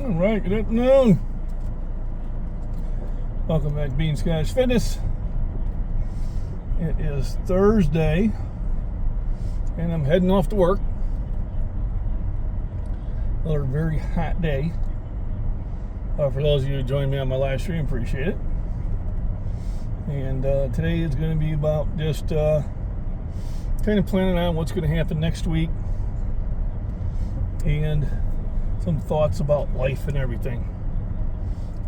All right, good afternoon. Welcome back to Bean Scottish Fitness. It is Thursday, and I'm heading off to work. Another very hot day. For those of you who joined me on my live stream, appreciate it. And today is going to be about just kind of planning on what's going to happen next week and some thoughts about life and everything.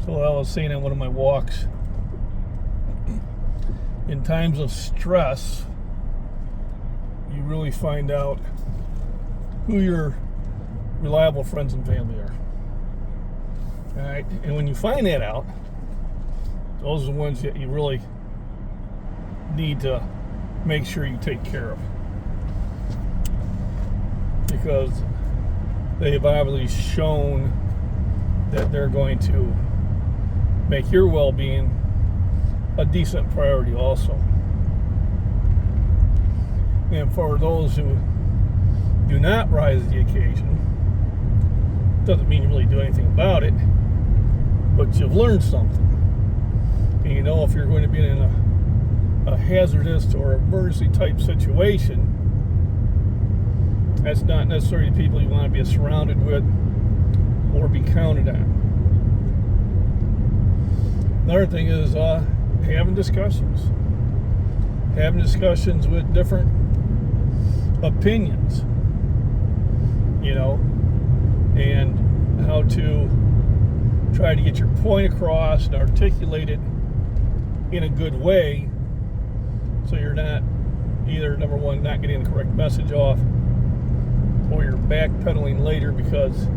So I was saying on one of my walks, in times of stress, you really find out who your reliable friends and family are. All right, and when you find that out, those are the ones that you really need to make sure you take care of, because they have obviously shown that they're going to make your well-being a decent priority also. And for those who do not rise to the occasion, doesn't mean you really do anything about it, but you've learned something. And you know if you're going to be in a hazardous or emergency type situation, that's not necessarily the people you want to be surrounded with or be counted on. Another thing is having discussions with different opinions, you know, and how to try to get your point across and articulate it in a good way, so you're not either, number one, not getting the correct message off, or you're backpedaling later because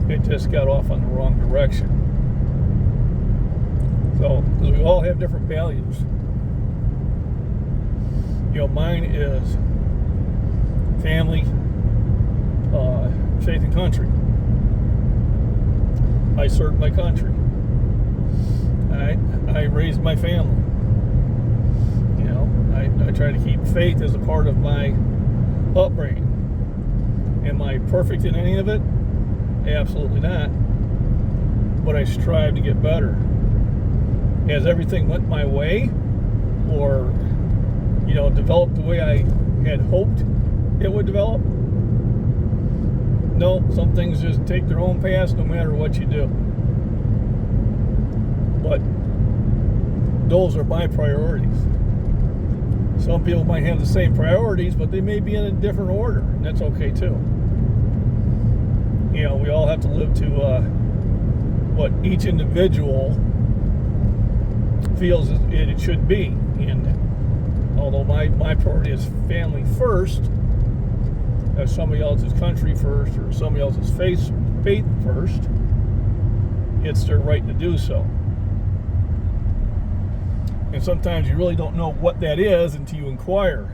it just got off on the wrong direction. So, because we all have different values. You know, mine is family, faith and country. I served my country. I raised my family. You know, I try to keep faith as a part of my upbringing. Am I perfect in any of it? Absolutely not. But I strive to get better. Has everything went my way, or, you know, developed the way I had hoped it would develop? No, some things just take their own path no matter what you do. But those are my priorities. Some people might have the same priorities, but they may be in a different order, and that's okay too. You know, we all have to live to what each individual feels it should be. And although my priority is family first, as somebody else's country first, or somebody else's faith first, it's their right to do so. And sometimes you really don't know what that is until you inquire.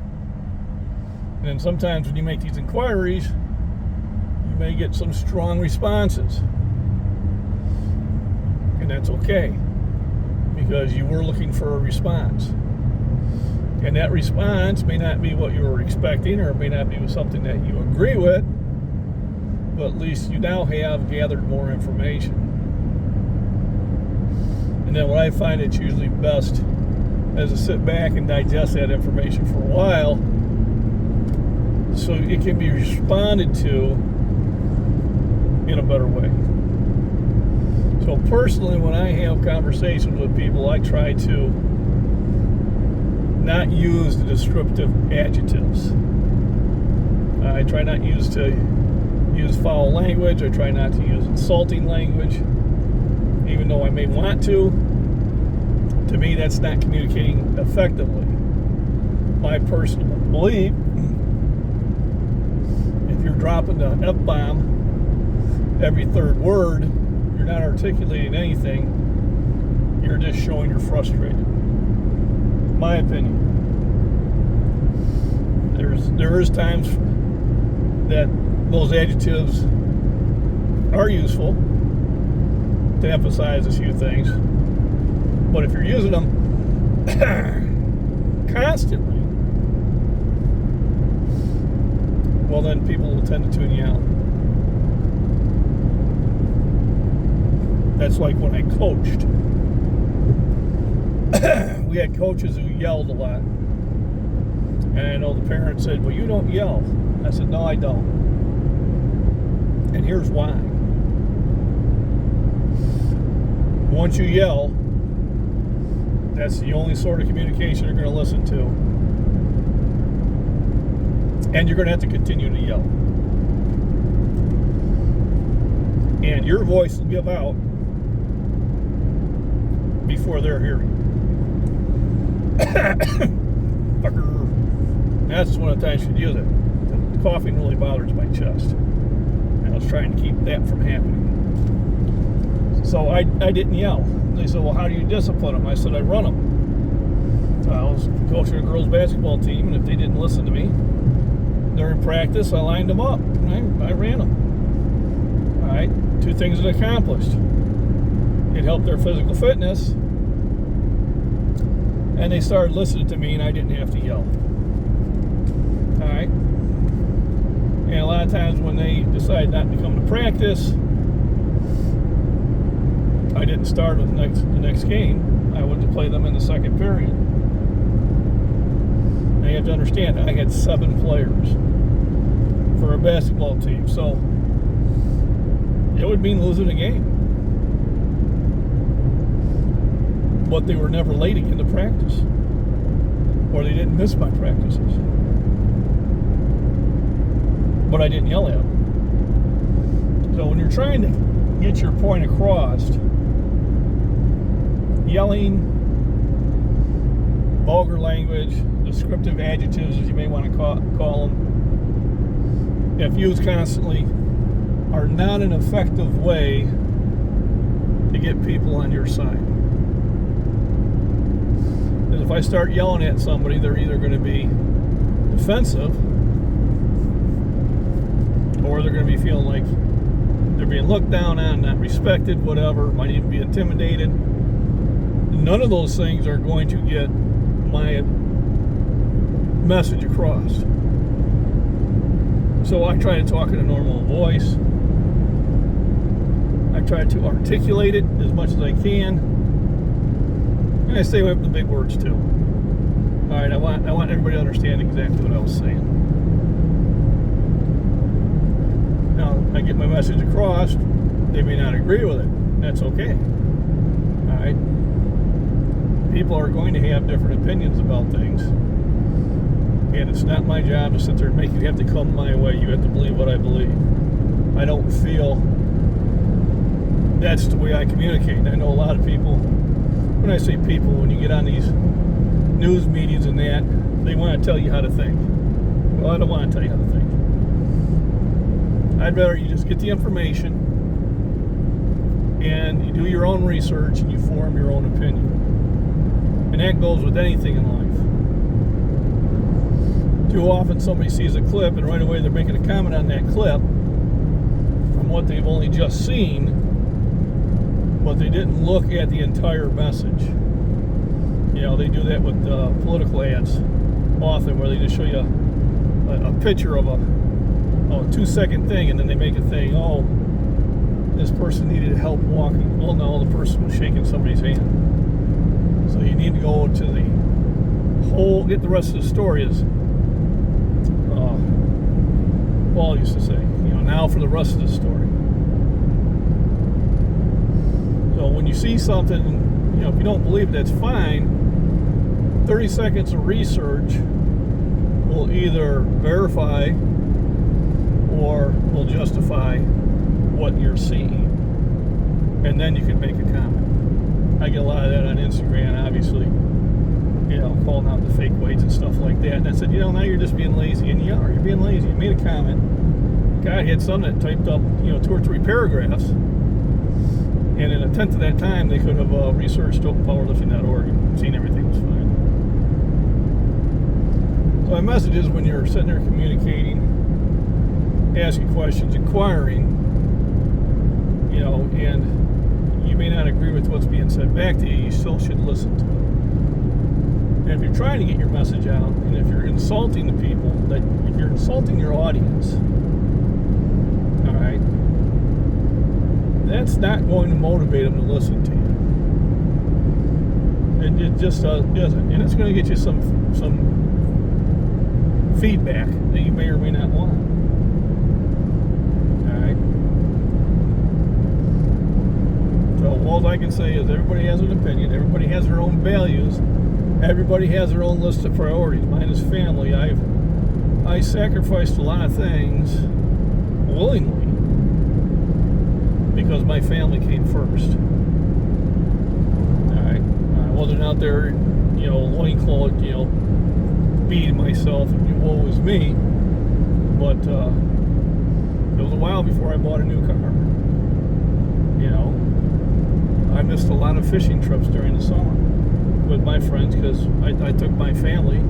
And then sometimes when you make these inquiries, you may get some strong responses. And that's okay, because you were looking for a response. And that response may not be what you were expecting, or it may not be something that you agree with, but at least you now have gathered more information. And then what I find it's usually best is to sit back and digest that information for a while, so it can be responded to in a better way. So personally, when I have conversations with people, I try to not use the descriptive adjectives. I try not to use foul language. I try not to use insulting language, even though I may want to. To me, that's not communicating effectively. My personal belief, if you're dropping the F-bomb every third word, you're not articulating anything, you're just showing you're frustrated. My opinion. There is times that those adjectives are useful to emphasize a few things, but if you're using them constantly, well, then people will tend to tune you out. That's like when I coached. We had coaches who yelled a lot. And I know the parents said, well, you don't yell. I said, no, I don't. And here's why. Once you yell, that's the only sort of communication you're going to listen to. And you're going to have to continue to yell. And your voice will give out before they're hearing. Fucker. That's one of the times you should use it. The coughing really bothers my chest. And I was trying to keep that from happening. So I didn't yell. They said, well, how do you discipline them? I said, I run them. I was coaching a girls' basketball team, and if they didn't listen to me during practice, I lined them up. And I ran them. All right? 2 things it accomplished. It helped their physical fitness, and they started listening to me, and I didn't have to yell. All right? And a lot of times when they decide not to come to practice, I didn't start with the next game. I went to play them in the second period. Now you have to understand, I had 7 players for a basketball team, so it would mean losing a game. But they were never late again to practice, or they didn't miss my practices. But I didn't yell at them. So when you're trying to get your point across, yelling, vulgar language, descriptive adjectives, as you may want to call them, if used constantly, are not an effective way to get people on your side. And if I start yelling at somebody, they're either going to be defensive, or they're going to be feeling like they're being looked down on, not respected, whatever, might even be intimidated. None of those things are going to get my message across. So I try to talk in a normal voice. I try to articulate it as much as I can. And I stay away from the big words too. All right, I want everybody to understand exactly what I was saying. Now, I get my message across. They may not agree with it. That's okay. All right. People are going to have different opinions about things. And it's not my job to sit there and make you have to come my way. You have to believe what I believe. I don't feel that's the way I communicate. I know a lot of people, when I say people, when you get on these news meetings and that, they want to tell you how to think. Well, I don't want to tell you how to think. I'd rather you just get the information and you do your own research and you form your own opinion. And that goes with anything in life. Too often somebody sees a clip and right away they're making a comment on that clip from what they've only just seen, but they didn't look at the entire message. You know, they do that with political ads often, where they just show you a picture of a 2-second thing, and then they make a thing, oh, this person needed help walking. Well, no, the person was shaking somebody's hand. So you need to go to the whole, get the rest of the story, as Paul used to say, now for the rest of the story. So when you see something, if you don't believe it, that's fine. 30 seconds of research will either verify or will justify what you're seeing. And then you can make a comment. I get a lot of that on Instagram, obviously, calling out the fake weights and stuff like that. And I said, now you're just being lazy. And you're being lazy. You made a comment. Guy had some that typed up, 2 or 3 paragraphs. And in a tenth of that time, they could have researched powerlifting.org and seen everything was fine. So my message is, when you're sitting there communicating, asking questions, inquiring, and you may not agree with what's being said back to you, you still should listen to it. And if you're trying to get your message out, and if you're insulting the people, if you're insulting your audience, all right, that's not going to motivate them to listen to you. It just isn't. And it's going to get you some feedback that you may or may not want. Alright? So all I can say is everybody has an opinion, everybody has their own values, everybody has their own list of priorities. Mine is family. I sacrificed a lot of things willingly because my family came first. Alright? I wasn't out there, loincloth, beating myself and woe is me. But it was a while before I bought a new car. I missed a lot of fishing trips during the summer with my friends because I took my family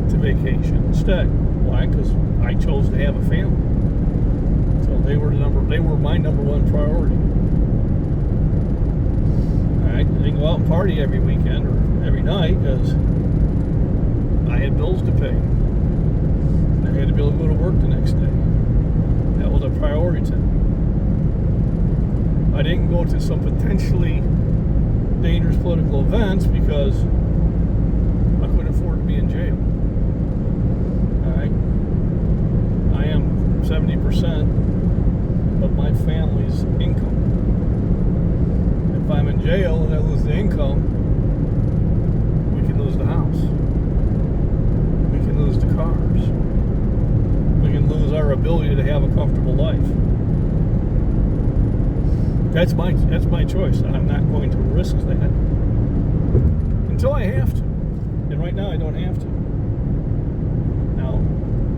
to vacation instead. Why? Because I chose to have a family. So they were my number one priority. Alright, I didn't go out and party every weekend or every night because I had bills to pay. I had to be able to go to work the next day. That was a priority to me. I didn't go to some potentially dangerous political events because I couldn't afford to be in jail. Alright? I am 70% of my family's income. If I'm in jail and I lose the income, we can lose the house. We can lose the cars. We can lose our ability to have a comfortable life. That's my choice. I'm not going to risk that until I have to. And right now I don't have to. Now,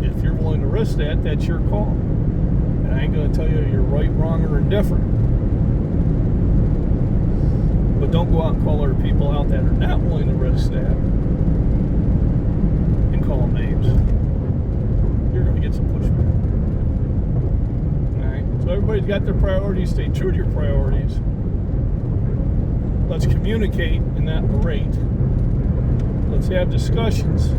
if you're willing to risk that, that's your call. And I ain't going to tell you you're right, wrong, or indifferent. But don't go out and call other people out that are not willing to risk that and call them names. You're going to get some pushback. So everybody's got their priorities. Stay true to your priorities. Let's communicate and not berate. Let's have discussions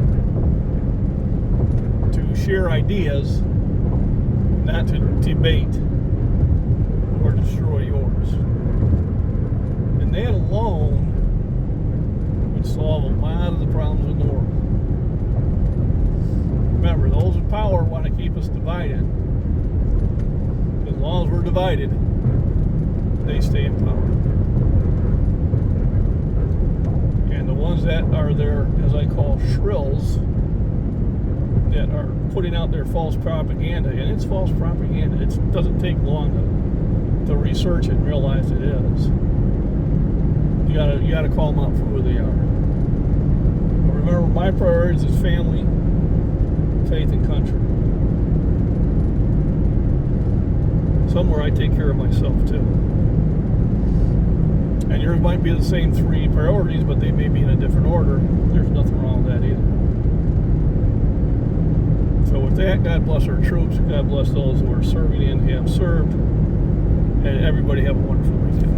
to share ideas, not to debate or destroy yours. And that alone would solve a lot of the problems in the world. Remember, those in power want to keep us divided. As long as we're divided, they stay in power. And the ones that are there, as I call shrills, that are putting out their false propaganda, and it's false propaganda. It doesn't take long to research it and realize it is. You gotta call them out for who they are. But remember, my priorities is family, faith, and country. Somewhere I take care of myself too. And yours might be the same three priorities, but they may be in a different order. There's nothing wrong with that either. So with that, God bless our troops. God bless those who are serving and have served. And everybody have a wonderful weekend.